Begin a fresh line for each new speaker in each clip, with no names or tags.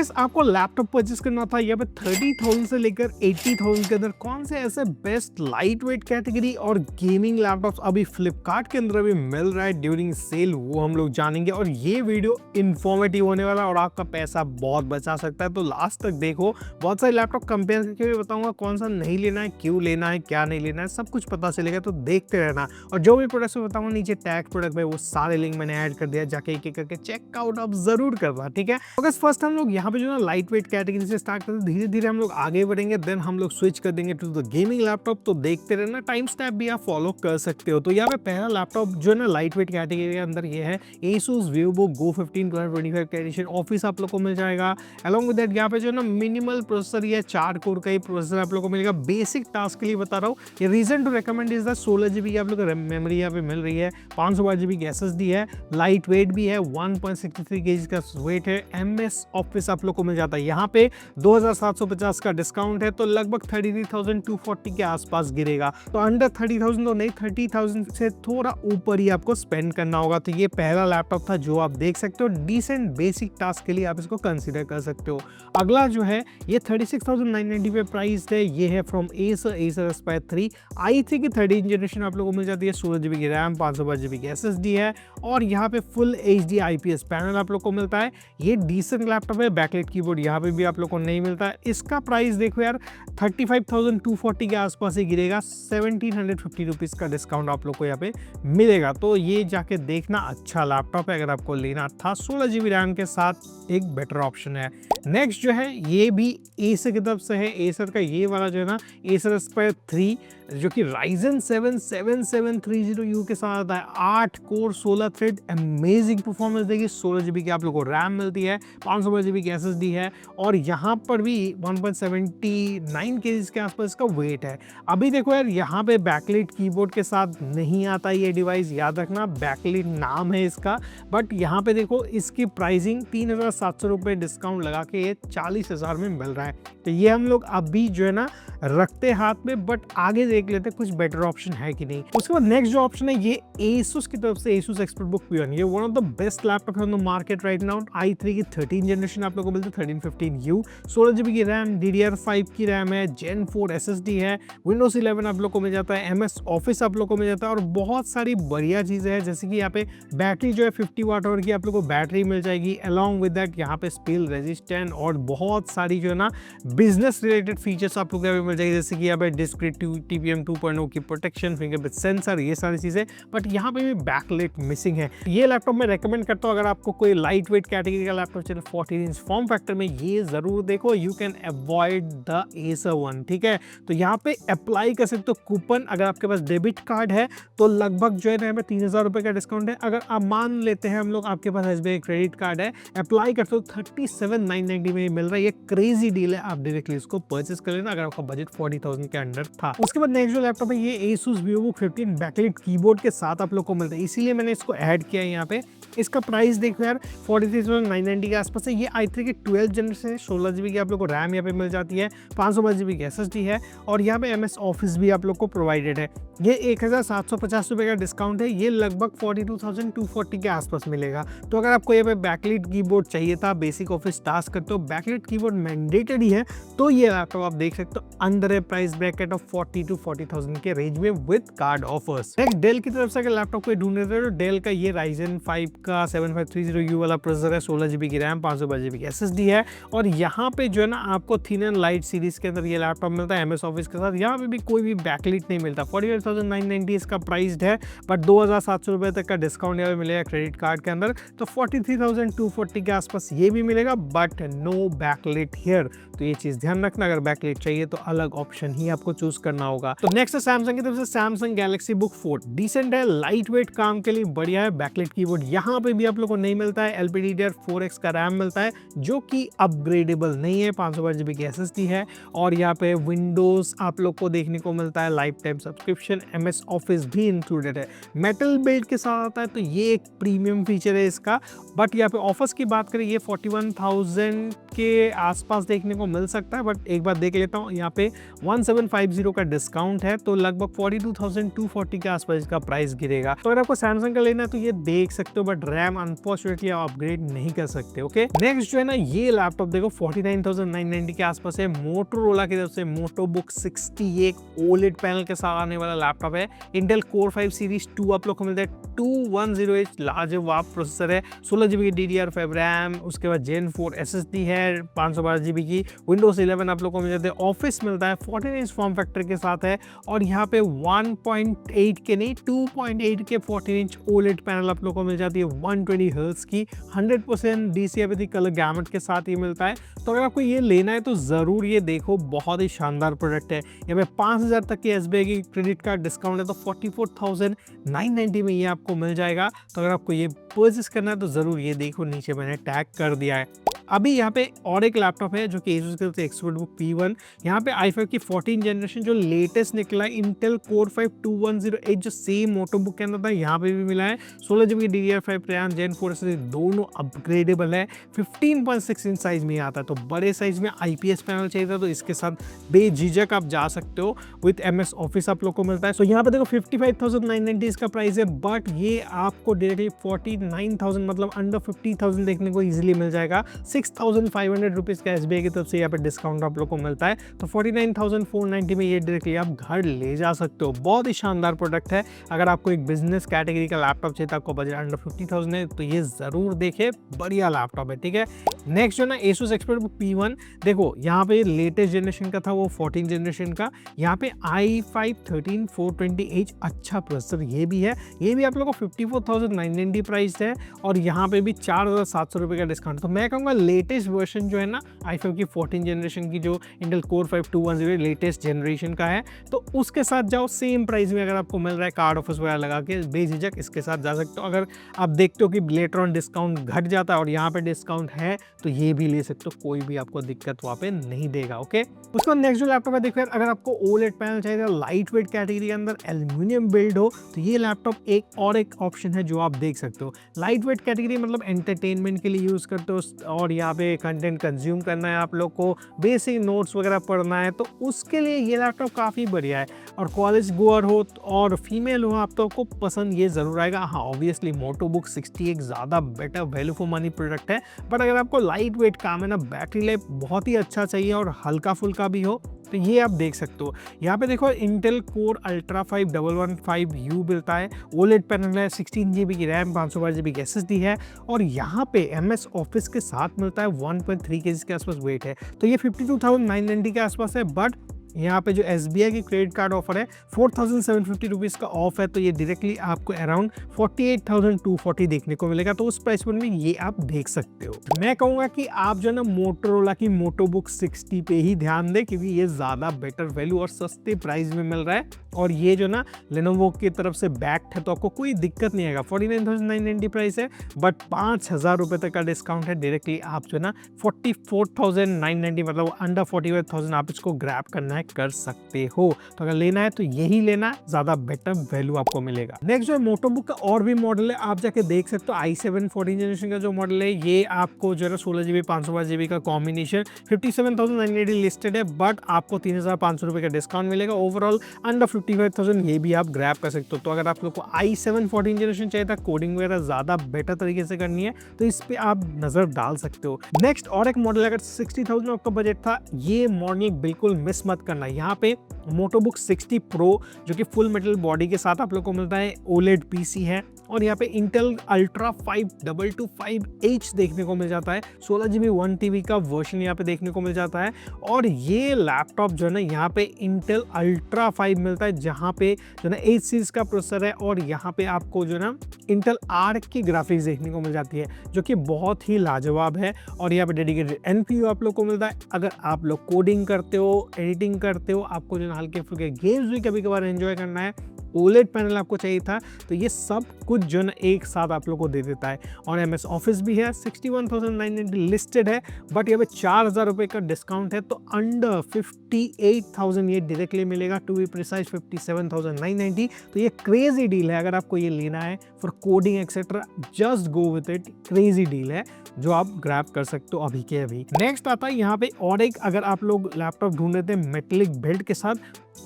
Guys आपको laptop purchase करना था यहाँ पे 30,000 से लेकर 80,000 के अंदर कौन से ऐसे बेस्ट लाइट वेट कैटेगरी और गेमिंग लैपटॉप्स अभी फ्लिपकार्ट के अंदर अभी मिल रहा है ड्यूरिंग सेल, वो हम लोग जानेंगे। और ये वीडियो इन्फॉर्मेटिव होने वाला है और आपका पैसा बहुत बचा सकता है, तो लास्ट तक देखो। बहुत सारे लैपटॉप कंपेयर करके भी बताऊंगा कौन सा नहीं लेना है, क्यों लेना है, क्या नहीं लेना है, सब कुछ पता चलेगा, तो देखते रहना। और जो भी प्रोडक्ट्स में बताऊंगा नीचे टैग प्रोडक्ट में वो सारे लिंक मैंने ऐड कर दिया, जाके एक एक करके चेकआउट आप जरूर करना, ठीक है। तो फर्स्ट हम लोग यहाँ पे जो ना लाइट वेट कैटेगरी से स्टार्ट करते हैं, धीरे धीरे हम लोग आगे बढ़ेंगे, देन हम लोग स्विच कर देंगे टू द गेमिंग लैपटॉप। तो देखते रहना, टाइम स्टैप भी आप फॉलो कर सकते हो। तो यहाँ पे पहला लैपटॉप जो है ना लाइट वेट कैटेगरी के अंदर ये है Asus VivoBook Go 15 2025 का एडिशन। ऑफिस आप लोग को मिल जाएगा। अलॉन्ग विद दैट यहाँ पे जो है ना मिनिमल प्रोसेसर, ये 4 कोर का ही प्रोसेसर आप लोग को मिलेगा। बेसिक टास्क के लिए बता रहा हूँ, ये reason to recommend is the 16 GB की आप लोग को मेमोरी यहाँ पे मिल रही है, 512 GB की SSD है, लाइट वेट भी है, 1.63 kg का वेट है। MS ऑफिस आप लोग को मिल जाता है। यहाँ पे 2750 का डिस्काउंट है, तो लगभग 33,240 के आसपास गिरेगा। तो अंडर 30,000 तो नहीं, 30,000 से थोड़ा ऊपर ही आपको स्पेंड करना होगा। तो ये पहला लैपटॉप था जो आप देख सकते हो, डिसेंट बेसिक टास्क के लिए आप इसको कंसीडर कर सकते हो। अगला जो है ये 36,990 पे प्राइस है, ये है फ्रॉम Acer Aspire 3 i3 की 13 जनरेशन आप लोगों को मिल जाती है। 16 GB की रैम, 512 GB की SSD है, और यहाँ पे फुल HD IPS पैनल आप लोग को मिलता है। ये डिसेंट लैपटॉप है। बैकलाइट कीबोर्ड यहाँ पे भी आप लोग को नहीं मिलता है। इसका प्राइस देखो यार, 35,240 के आसपास ही गिरेगा। 1,750 रुपीज़ का डिस्काउंट आप लोग को यहाँ पे मिलेगा। तो ये जाके देखना, अच्छा लैपटॉप है। अगर आपको लेना था 16 GB रैम के साथ, एक बेटर ऑप्शन है। नेक्स्ट जो है ये भी एसर की तरफ से है। एसर का ये वाला जो है ना Acer Aspire 3 जो कि Ryzen 7 7730U के साथ आता है। 8 कोर 16 थ्रेड, अमेजिंग परफॉर्मेंस देगी। 16 GB की आप लोग को रैम मिलती है, 512 GB की SSD है, और यहाँ पर भी 1.79 kg के आसपास इसका वेट है। अभी देखो यार, यहाँ पे बैकलाइट कीबोर्ड के साथ नहीं आता ये डिवाइस, याद रखना, बैकलाइट नाम है इसका। बट यहाँ पे देखो इसकी प्राइसिंग 3,700 रुपये डिस्काउंट लगा के ये 40,000 में मिल रहा है। तो ये हम लोग अभी जो है ना रखते हाथ में, बट आगे देख लेते हैं कुछ बेटर ऑप्शन है कि नहीं। उसके बाद नेक्स्ट जो ऑप्शन है ये Asus की तरफ से, Asus ExpertBook P1। ये one of the best laptop है on the market right now. i3 की 13 जनरेशन आप लोगों को मिलती है, 1315U, 16 GB की रैम, DDR5 की रैम है, Gen 4 SSD है, Windows 11 आप लोग को मिल जाता है, MS ऑफिस आप लोग को मिल जाता है, और बहुत सारी बढ़िया चीज़ें हैं, जैसे कि यहाँ पे बैटरी जो है 50 वाट आवर की आप लोग को बैटरी मिल जाएगी। अलॉन्ग विद दैट यहाँ पे स्पिल रेजिस्टेंट और बहुत सारी जो है ना बिजनेस रिलेटेड फीचर्स आप लोग को मिल जाएगी, जैसे कि यहाँ पे डिस्क्रीट TPM 2.0 की प्रोटेक्शन, फिंगरप्रिंट सेंसर, ये सारी चीज़ें। बट यहाँ पे भी बैकलाइट मिसिंग है। ये लैपटॉप मैं रेकमेंड करता हूँ, अगर आपको कोई लाइट वेट कैटेगरी का लैपटॉप चाहिए 14 इंच फॉर्म फैक्टर में, ये जरूर देखो। You can avoid the Acer one, ठीक है। तो यहाँ पे अप्लाई कर सकते हो कूपन। अगर आपके पास डेबिट कार्ड है तो लगभग जो है ना 3,000 रुपये का डिस्काउंट है। अगर आप मान लेते हैं हम लोग आपके पास SBI क्रेडिट कार्ड है, अप्लाई करते हो 37,990 में मिल रहा है। ये क्रेजी डील है, आप डायरेक्टली इसको परचेस कर लेना अगर आपका बजट 40,000 के अंडर था। उसके बाद नेक्स्ट जो लैपटॉप है ये Asus VivoBook 15 बैकलाइट कीबोर्ड के साथ आप लोग को मिलता है, इसीलिए मैंने इसको ऐड किया है यहाँ पे। इसका प्राइस देखो यार 43,990 के आसपास है। ये i3 की 12 जनरेशन है, 16 GB की आप लोग को रैम यहाँ पे मिल जाती है, 512 GB की SSD है, और यहाँ पे MS ऑफिस भी आप लोग को प्रोवाइडेड है। ये 1,750 रुपये का डिस्काउंट है, ये लगभग 42,240 के आसपास मिलेगा। तो अगर आपको यहाँ पे बैकलाइट कीबोर्ड चाहिए था, बेसिक ऑफिस टास्क करते हो, बैकलाइट कीबोर्ड मैंडेटरी है, तो ये लैपटॉप आप देख सकते हो under a price bracket of 40 to 40,000 के रेंज में with card offers. Next Dell की तरफ से अगर लैपटॉप को ढूंढ रहे हो, डेल का ये Ryzen 5 का 7530U वाला प्रोसेसर है, 16 GB की रैम, 512 GB की SSD है, और यहाँ पे जो है ना आपको थिन एंड लाइट सीरीज के अंदर ये लैपटॉप मिलता है MS ऑफिस के साथ। यहाँ पे भी कोई भी बैकलाइट नहीं मिलता। 48,990 इसका प्राइस है, बट 2,700 रुपये तक का डिस्काउंट यहाँ पे मिलेगा क्रेडिट कार्ड के अंदर, तो 43,240 के आसपास ये भी मिलेगा, बट नो बैकलाइट हियर। तो ये चीज़ ध्यान रखना, अगर बैकलाइट चाहिए तो अलग ऑप्शन ही आपको चूज करना होगा। तो नेक्स्ट है सैमसंग की तरफ से सैमसंग गैलेक्सी बुक 4। डिसेंट है, लाइट वेट, काम के लिए बढ़िया है। बैकलाइट कीबोर्ड यहाँ पे भी आप लोग को नहीं मिलता है। LPDDR4X का रैम मिलता है जो कि अपग्रेडेबल नहीं है, 512 GB की SSD है, और यहाँ पे विंडोज आप लोग को देखने को मिलता है, life time subscription, MS office भी इंक्लूडेड है। मेटल बिल्ड के साथ आता है, तो ये एक प्रीमियम फीचर है इसका। बट यहाँ पे ऑफर्स की बात करें, ये 41,000 के आसपास देखने को मिल सकता है, बट एक बार देख लेता हूँ। यहाँ पे 1750 का डिस्काउंट है, तो लगभग 42,240 के आसपास इसका प्राइस गिरेगा। तो अगर आपको सैमसंग का लेना है तो ये देख सकते हो, बट रैम अनफॉर्चुनेटली आप अपग्रेड नहीं कर सकते। ओके, नेक्स्ट जो है ना, ये लैपटॉप देखो 49,990 के आसपास है। मोटोरोला की तरफ से मोटोबुक 60 एक ओलेड पैनल के साथ आने वाला लैपटॉप है। इंटेल कोर 5 सीरीज 2 आप लोग को मिलता है। 210H लार्ज वाप प्रोसेसर है, 16GB की DDR5 रैम, उसके बाद Gen 4 SSD है 512GB की। विंडोज 11 आप लोग को मिल जाते हैं। ऑफिस मिलता है 14 इंच फॉर्म फैक्टर के साथ है, और यहाँ पे 1.8 के नहीं 2.8 के 14 इंच ओलेड पैनल आप लोग को मिल जाती है 120 हर्ट्ज की। 100% DCI कलर गैमेट के साथ ही मिलता है। तो अगर आपको ये लेना है तो ज़रूर ये देखो, बहुत ही शानदार प्रोडक्ट है। यहाँ पे 5,000 तक की SBI की क्रेडिट कार्ड डिस्काउंट है, तो 44,990 में ये आपको मिल जाएगा। तो अगर आपको ये परचेस करना है तो ज़रूर ये देखो, नीचे मैंने टैग कर दिया है। अभी यहाँ पे और एक लैपटॉप है जो कि Asus की तरफ से ExpertBook P1। यहाँ पे i5 की 14 जनरेशन जो लेटेस्ट निकला है, इंटेल कोर 5 2108 जो सेम मोटोबुक के अंदर था, यहाँ पे भी मिला है। 16GB की DDR5 रैम, Gen 4 SSD दोनों अपग्रेडेबल है। 15.6 इंच साइज में आता है, तो बड़े साइज में IPS पैनल चाहिए था तो इसके साथ बेझिझक आप जा सकते हो। विथ MS ऑफिस आप लोग को मिलता है। तो यहाँ पे देखो 55,990 इसका प्राइस है, बट ये आपको डायरेक्टली 49,000 मतलब अंडर 50,000 देखने को इजीली मिल जाएगा। 6,500 रुपीज़ का SBI की तरफ से यहाँ पे डिस्काउंट आप लोग को मिलता है। तो 49,490 में ये डायरेक्टली आप घर ले जा सकते हो। बहुत ही शानदार प्रोडक्ट है। अगर आपको एक बिजनेस कैटेगरी का लैपटॉप चाहिए, आपको बजट अंडर 50,000 है, तो ये ज़रूर देखे, बढ़िया लैपटॉप है। ठीक है, नेक्स्ट जो ना Asus ExpertBook P1, देखो यहाँ पे लेटेस्ट जनरेशन का था, वो 14 जनरेशन का। यहाँ पे i5 13420H अच्छा प्रोसेसर ये भी है। ये भी आप लोगों को 54,990 प्राइस है, और यहाँ पे भी 4,700 रुपये का डिस्काउंट। तो मैं कहूँगा लेटेस्ट वर्जन जो है ना i5 की 14 जनरेशन की, जो इंटेल कोर 5 210 लेटेस्ट जनरेशन का है, तो उसके साथ जाओ। सेम प्राइस में अगर आपको मिल रहा है, कार्ड ऑफर्स वगैरह लगा के बेझिझक इसके साथ जा सकते हो। अगर आप देखते हो कि लेटर ऑन डिस्काउंट घट जाता है और यहाँ पे डिस्काउंट है, तो ये भी ले सकते हो, कोई भी आपको दिक्कत वहाँ पे नहीं देगा। ओके, उसके बाद नेक्स्ट जो लैपटॉप है, देखो यार, अगर आपको ओलेड पैनल चाहिए, लाइट वेट कैटेगरी के अंदर एल्यूमिनियम बिल्ड हो, तो ये लैपटॉप एक ऑप्शन है जो आप देख सकते हो। लाइट वेट कैटेगरी मतलब एंटरटेनमेंट के लिए यूज करते हो, और यहाँ पे कंटेंट कंज्यूम करना है, आप लोग को बेसिक नोट्स वगैरह पढ़ना है, तो उसके लिए ये लैपटॉप काफ़ी बढ़िया है। और कॉलेज गोअर हो और फीमेल हो, आप तो को पसंद ये ज़रूर आएगा। हाँ, ऑब्वियसली मोटोबुक 60 एक ज़्यादा better value for money product है, बट अगर आपको लाइट वेट काम है ना, बैटरी लाइफ बहुत ही अच्छा चाहिए और हल्का फुल्का भी हो, तो ये आप देख सकते हो। यहाँ पे देखो इंटेल कोर अल्ट्रा 5 115U मिलता है। ओलेड पैनल है, 16GB की रैम, 512GB की SSD है, और यहाँ पे MS ऑफिस के साथ मिलता है। 1.3 kg के आसपास वेट है, तो ये 52,990 के आसपास है। बट यहाँ पे जो SBI की क्रेडिट कार्ड ऑफर है, 4,750 रुपीज़ का ऑफ है, तो ये डायरेक्टली आपको अराउंड 48,240 देखने को मिलेगा। तो उस प्राइस पॉइंट में ये आप देख सकते हो। मैं कहूँगा कि आप जो है ना मोटोरोला की मोटोबुक 60 पे ही ध्यान दें, क्योंकि ये ज़्यादा बेटर वैल्यू और सस्ते प्राइस में मिल रहा है। और ये जो ना लेनोवो की तरफ से बैक्ड है, तो आपको कोई दिक्कत नहीं आएगा। 49,990 प्राइस है, बट 5,000 रुपये तक का डिस्काउंट है। डायरेक्टली आप जो है ना 44,990 मतलब अंडर 45,000 आप इसको ग्रैब करना है, कर सकते हो। तो अगर लेना है तो यही लेना, ज्यादा बेटर वैल्यू आपको मिलेगा। नेक्स्ट जो है मोटोबुक का और भी मॉडल है, आप जाके देख सकते हो। i7 14 जनरेशन का जो मॉडल है, ये आपको जो है 16GB 512GB का कॉम्बिनेशन 57,980 लिस्टेड है, बट आपको 3,500 रुपये का डिस्काउंट मिलेगा। ओवरऑल अंडर 55,000 ये भी आप ग्रैब कर सकते हो। तो अगर आप लोग को i7 14 जनरेशन चाहिए था, कोडिंग वगैरह ज्यादा बेटर तरीके से करनी है, तो इस पे आप नजर डाल सकते हो। नेक्स्ट और एक मॉडल, अगर 60,000 आपका बजट था, ये मॉडल बिल्कुल मिस मत करना। यहाँ पे मोटोबुक 60 प्रो जो कि फुल मेटल बॉडी के साथ आप लोग को मिलता है, ओलेड पीसी है, और यहाँ पे इंटेल अल्ट्रा 5 225H देखने को मिल जाता है। 16GB 1TB का वर्जन यहाँ पे देखने को मिल जाता है। और ये लैपटॉप जो है ना, यहाँ पे इंटेल अल्ट्रा 5 मिलता है, जहाँ पे जो ना 8 सीरीज का प्रोसेसर है, और यहाँ पे आपको जो ना इंटेल आर्क की ग्राफिक्स देखने को मिल जाती है, जो कि बहुत ही लाजवाब है। और यहाँ पे डेडिकेटेड NPU आप लोग को मिलता है। अगर आप लोग कोडिंग करते हो, एडिटिंग करते हो, आपको जो हल्के फुल्के गेम्स भी कभी कभार एंजॉय करना है, ओलेड पैनल आपको चाहिए था, तो ये सब कुछ जो ना एक साथ आप लोग को दे देता है। और MS ऑफिस भी है, 61,990 लिस्टेड है, बट यहाँ पे 4,000 रुपये का डिस्काउंट है, तो अंडर 58,000 ये डायरेक्टली मिलेगा। To be precise 57,990। तो ये क्रेजी डील है। अगर आपको ये लेना है for coding etcetera, just go with it, crazy deal है। जो आप ग्रैब कर सकते हो अभी के अभी। नेक्स्ट आता है यहाँ पे और एक, अगर आप लोग लैपटॉप ढूंढ रहे थे मेटेलिक बिल्ड के साथ,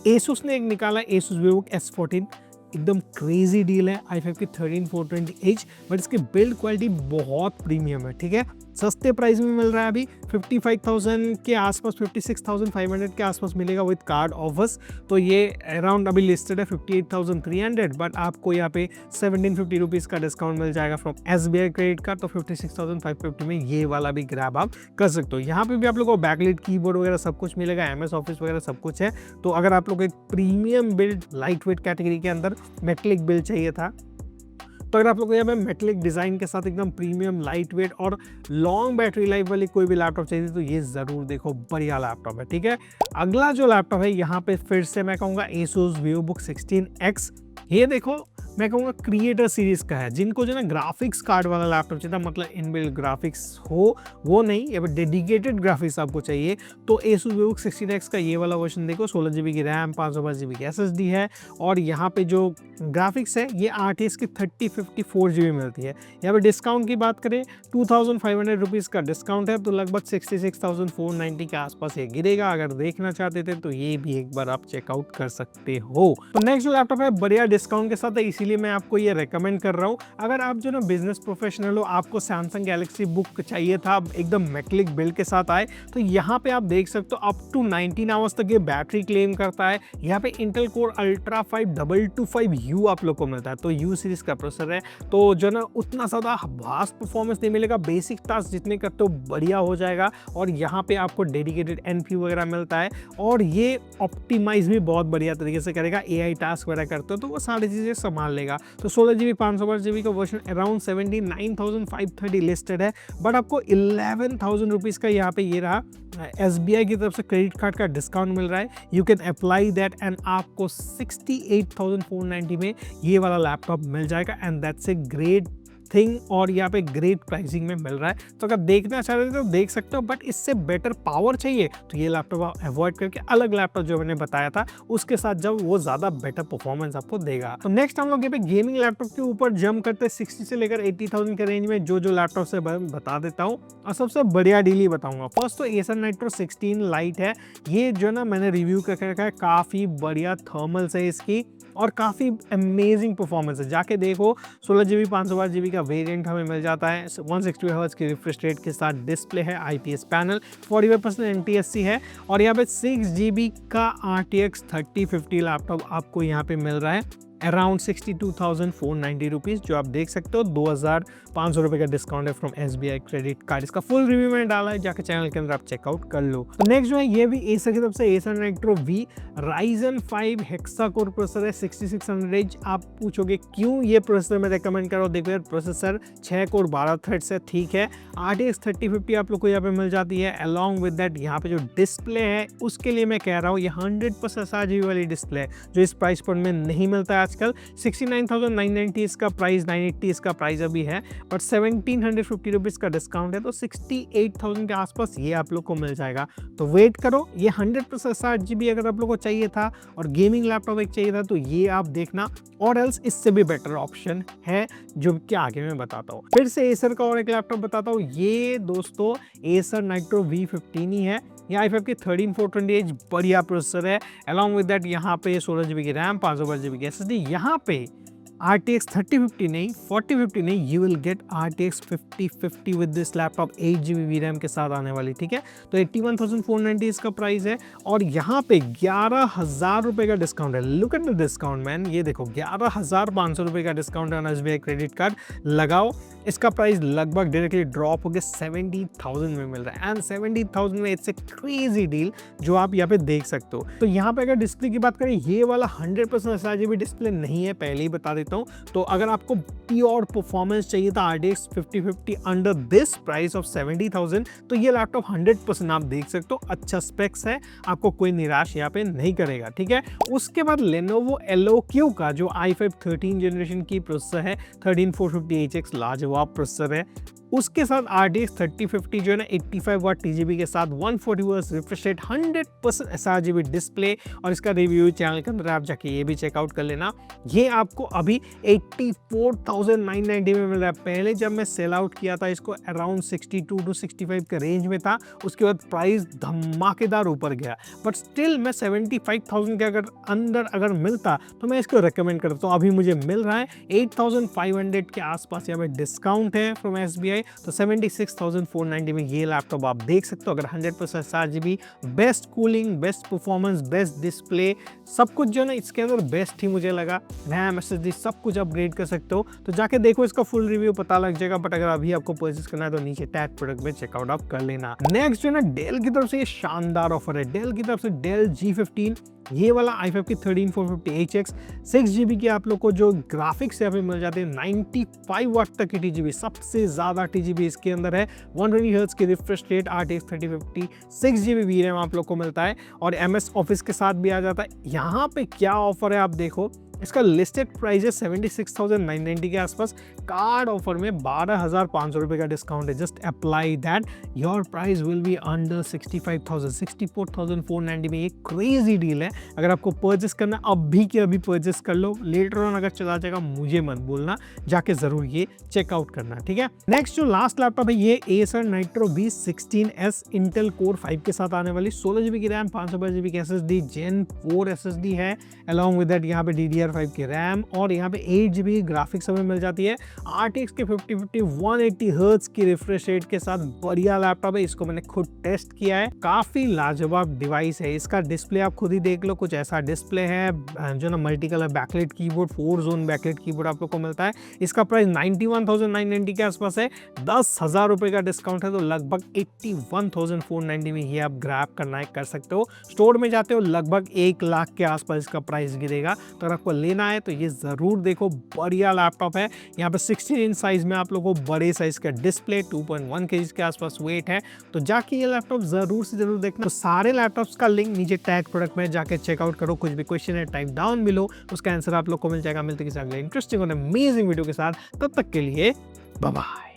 Asus ने एक निकाला Asus VivoBook S14, एकदम क्रेजी डील है। i5 की 13420H, बट इसकी बिल्ड क्वालिटी बहुत प्रीमियम है, ठीक है। सस्ते प्राइस में मिल रहा है अभी 55,000 के आसपास, 56,500 के आसपास मिलेगा विद कार्ड ऑफर्स। तो ये अराउंड अभी लिस्टेड है 58,300, बट आपको यहाँ पे 1750 रुपीज़ का डिस्काउंट मिल जाएगा फ्रॉम SBI क्रेडिट कार्ड। तो 56,550 में ये वाला भी ग्रैब आप कर सकते हो। यहाँ पे भी आप लोगों को बैकलाइट कीबोर्ड वगैरह सब कुछ मिलेगा, MS ऑफिस वगैरह सब कुछ है। तो अगर आप लोग को एक premium build light weight category के अंदर मेटेलिक बिल्ड चाहिए था, तो अगर आप लोग को यहाँ पे मेटेलिक डिज़ाइन के साथ एकदम प्रीमियम लाइट वेट और लॉन्ग बैटरी लाइफ वाली कोई भी लैपटॉप चाहिए तो ये ज़रूर देखो, बढ़िया लैपटॉप है, ठीक है। अगला जो लैपटॉप है यहाँ पे फिर से मैं कहूँगा Asus VivoBook 16X। ये देखो, मैं कहूँगा क्रिएटर सीरीज का है। जिनको जो ना ग्राफिक्स कार्ड वाला लैपटॉप चाहिए, मतलब इनबिल्ट ग्राफिक्स हो वो नहीं, या फिर डेडिकेटेड ग्राफिक्स आपको चाहिए, तो Asus VivoBook 16X का ये वाला वर्जन देखो। 16 GB की रैम, 512 GB की SSD है, और यहाँ पे जो ग्राफिक्स है ये RTX की 3054 GB मिलती है। यहाँ पे डिस्काउंट की बात करें 2500 रुपीज़ का डिस्काउंट है, तो लगभग 66,490 के आसपास ये गिरेगा। अगर देखना चाहते थे तो ये भी एक बार आप चेकआउट कर सकते हो। तो नेक्स्ट जो लैपटॉप है बढ़िया डिस्काउंट के साथ है, इसीलिए मैं आपको ये रेकमेंड कर रहा हूँ। अगर आप जो ना बिजनेस प्रोफेशनल हो, आपको सैमसंग गैलेक्सी बुक चाहिए था एकदम मेटेलिक बिल्ड के साथ आए, तो यहाँ पे आप देख सकते हो अप टू 19 आवर्स तक ये बैटरी क्लेम करता है। यहाँ पे इंटेल कोर अल्ट्रा 5 225U आप लोग को मिलता है, तो U सीरीज का प्रोसेसर है। तो जो ना उतना ज़्यादा फास्ट परफॉर्मेंस नहीं मिलेगा, बेसिक टास्क जितने करते हो बढ़िया हो जाएगा। और यहाँ पे आपको डेडिकेटेड NPU वगैरह मिलता है, और ये ऑप्टिमाइज भी बहुत बढ़िया तरीके से करेगा। AI टास्क वगैरह करते हो तो वो सारी चीज़ें संभाल लेगा। तो 16 GB 512 GB का वर्जन अराउंड 79,530 लिस्टेड है, बट आपको 11,000 रुपीज़ का यहाँ पे ये रहा SBI की तरफ से क्रेडिट कार्ड का डिस्काउंट मिल रहा है। You can apply that and आपको 68,490 में ये वाला लैपटॉप मिल जाएगा, and that's a great thing, और यहाँ पे ग्रेट प्राइसिंग में मिल रहा है। तो अगर देखना चाहते हो तो देख सकते हो, बट इससे बेटर पावर चाहिए तो ये लैपटॉप आप अवॉइड करके अलग लैपटॉप जो मैंने बताया था उसके साथ जब वो ज़्यादा बेटर परफॉर्मेंस आपको देगा। तो नेक्स्ट हम लोग यहाँ पे गेमिंग लैपटॉप के ऊपर जंप करते हैं 60 से लेकर 80,000 के रेंज में जो लैपटॉप से बता देता हूँ, और सबसे बढ़िया डील ही बताऊंगा। फर्स्ट तो Acer Nitro 16 Lite है। ये जो ना मैंने रिव्यू करके रखा है, काफ़ी बढ़िया थर्मल्स है इसकी और काफ़ी अमेजिंग परफॉर्मेंस है। जाके देखो, 16 GB 512 GB का वेरिएंट हमें मिल जाता है, 160 हर्ट्ज की रिफ्रेश रेट के साथ डिस्प्ले है, IPS पैनल, 45% NTSC है, और यहाँ पे 6 GB का RTX 3050 लैपटॉप आपको यहाँ पे मिल रहा है अराउंड 62,490 रुपीज़, जो आप देख सकते हो 2,500 रुपये का डिस्काउंट है फ्रॉम SBI क्रेडिट कार्ड। इसका फुल रिव्यू मैंने डाला है, जाकर चैनल के अंदर आप चेकआउट कर लो। तो नेक्स्ट जो है ये भी Acer की तरफ से Acer Nitro V Ryzen 5 hexa core processor है 6600H। आप पूछोगे क्यों ये प्रोसेसर मैं रेकमेंड कर रहा हूँ। देखो यार, प्रोसेसर 6 कोर 12 थ्रेड्स है, ठीक है। RTX 3050 आप लोग को यहाँ पे मिल जाती है। अलॉन्ग विद दैट यहाँ पे जो डिस्प्ले है उसके लिए मैं कह रहा हूँ ये 100% RGB वाली डिस्प्ले है, जो इस प्राइस पॉइंट में नहीं मिलता है आजकल। 69,990 इसका प्राइस, 980 इसका प्राइस अभी है, बट 1,750 रुपीज़ का डिस्काउंट है, तो 68,000 के आसपास ये आप लोग को मिल जाएगा। तो वेट करो, ये 100% 60GB अगर आप लोग को चाहिए था और गेमिंग लैपटॉप एक चाहिए था तो ये आप देखना, और एल्स इससे भी बेटर ऑप्शन है जो कि आगे मैं बताता हूँ। फिर से Acer का और एक लैपटॉप बताता हूँ। ये दोस्तों Acer Nitro V15 ही है। ये i5 की 13420H बढ़िया प्रोसेसर है। अलॉन्ग विद दैट यहाँ पे 16 GB की रैम, 512 GB की SSD, यहाँ पे RTX 3050 नहीं, 4050 नहीं, you will get RTX 5050 with this laptop 8 GB VRAM के साथ आने वाली, ठीक है। तो 81,490 इसका प्राइस है, और यहाँ पे 11,000 रुपये का डिस्काउंट है। Look at the discount man, ये देखो 11,500 रुपये का डिस्काउंट है। SBI क्रेडिट कार्ड लगाओ, इसका प्राइस लगभग डायरेक्टली ड्रॉप होकर 70,000 में मिल रहा है, एंड 70,000 में इट्स ए क्रेजी डील जो आप यहाँ पे देख सकते हो। तो यहाँ पे अगर डिस्प्ले की बात करें, ये वाला 100% sRGB डिस्प्ले नहीं है, पहले ही बता देता हूँ। तो अगर आपको प्योर परफॉर्मेंस चाहिए था RTX 5050 under this price of 70,000, तो ये लैपटॉप 100% आप देख सकते हो, अच्छा स्पेक्स है, आपको कोई निराश यहाँ पे नहीं करेगा, ठीक है। उसके बाद Lenovo LOQ का जो i5 13 जनरेशन की प्रोसेसर है, 13450HX लाजवाब प्रोसेसर है। उसके साथ RTX 3050 जो है ना 85 वाट TGB के साथ 140 hertz refresh rate 100% sRGB display, और इसका रिव्यू चैनल के अंदर आप जाके ये भी चेकआउट कर लेना। ये आपको अभी 84,990 में मिल रहा है। पहले जब मैं सेल आउट किया था इसको अराउंड 62 टू 65 के रेंज में था, उसके बाद प्राइस धमाकेदार ऊपर गया, बट स्टिल मैं 75,000 के अगर मिलता तो मैं इसको रिकमेंड करता हूँ। अभी मुझे मिल रहा है 8,500 के आसपास, यहाँ पे डिस्काउंट है फ्रॉम SBI, तो 76,490 में ये लैपटॉप आप देख सकते हो। अगर 100% sRGB, best cooling, best performance, best display, सब कुछ जो है ना इसके अंदर बेस्ट ही मुझे लगा। रैम, SSD सब कुछ अपग्रेड कर सकते हो, तो जाके देखो, इसका फुल रिव्यू पता लग जाएगा। बट अगर अभी आपको परचेस करना है तो नीचे टैग प्रोडक्ट में चेकआउट आप कर लेना। नेक्स्ट जो है ना डेल की तरफ से ये शानदार ऑफर है। डेल की तरफ से डेल G15, ये वाला i5 की 13450HX 6GB की आप लोग को जो ग्राफिक्स यहाँ पे मिल जाते हैं। 95 वाट तक की TGB, सबसे ज्यादा TGB इसके अंदर है। 120 हर्ट्ज की refresh rate, RTX 3050, 6GB VRAM आप लोग को मिलता है, और MS ऑफिस के साथ भी आ जाता है। यहाँ पे क्या ऑफर है आप देखो, इसका लिस्टेड प्राइस है 76,990 के आसपास, कार्ड ऑफर में 12,500 रुपये का डिस्काउंट है। Just apply that, your price will be under 65,000, 64,490 में। ये क्रेजी डील है। अगर आपको परचेस करना अभी के अभी परचेस कर लो, लेटर ऑन अगर चला जाएगा मुझे मत बोलना, जाके जरूर ये चेकआउट करना, ठीक है। नेक्स्ट जो लास्ट लैपटॉप है ये Acer Nitro V16S Intel core 5 के साथ आने वाली, 16GB की रैम, 512GB की SSD, Gen 4 SSD है, अलॉन्ग विद दैट यहाँ पे DDR5 की रैम, और यहाँ पे 8GB ग्राफिक्स हमें मिल जाती है। RTX के 5050 180 हर्ट्ज की रिफ्रेश रेट के साथ बढ़िया लैपटॉप है। इसको मैंने खुद टेस्ट किया है, काफी लाजवाब डिवाइस है। इसका डिस्प्ले आप खुद ही देख लो, कुछ ऐसा डिस्प्ले है जो ना multi colour backlight keyboard, 4 zone backlight keyboard आप लोग को मिलता है। इसका प्राइस 91,990 के आसपास है, 10,000 रुपए का डिस्काउंट है, तो लगभग 81,490 में ये आप ग्रैब करना है कर सकते हो। स्टोर में जाते हो लगभग 1 लाख के आसपास इसका प्राइस गिरेगा, तो अगर आपको लेना है तो ये जरूर देखो, बढ़िया लैपटॉप है। यहाँ पे 16 इंच साइज में आप लोगों को बड़े साइज का डिस्प्ले, 2.1 kg के आसपास वेट है, तो जाके ये लैपटॉप जरूर से जरूर देखना। तो सारे लैपटॉप्स का लिंक नीचे टैग प्रोडक्ट में जाके चेकआउट करो। कुछ भी क्वेश्चन है टाइप डाउन बिलो, उसका आंसर आप लोग को मिल जाएगा। मिलते किसी अगले इंटरेस्टिंग और अमेजिंग वीडियो के साथ, तब तक के लिए बाय बाय।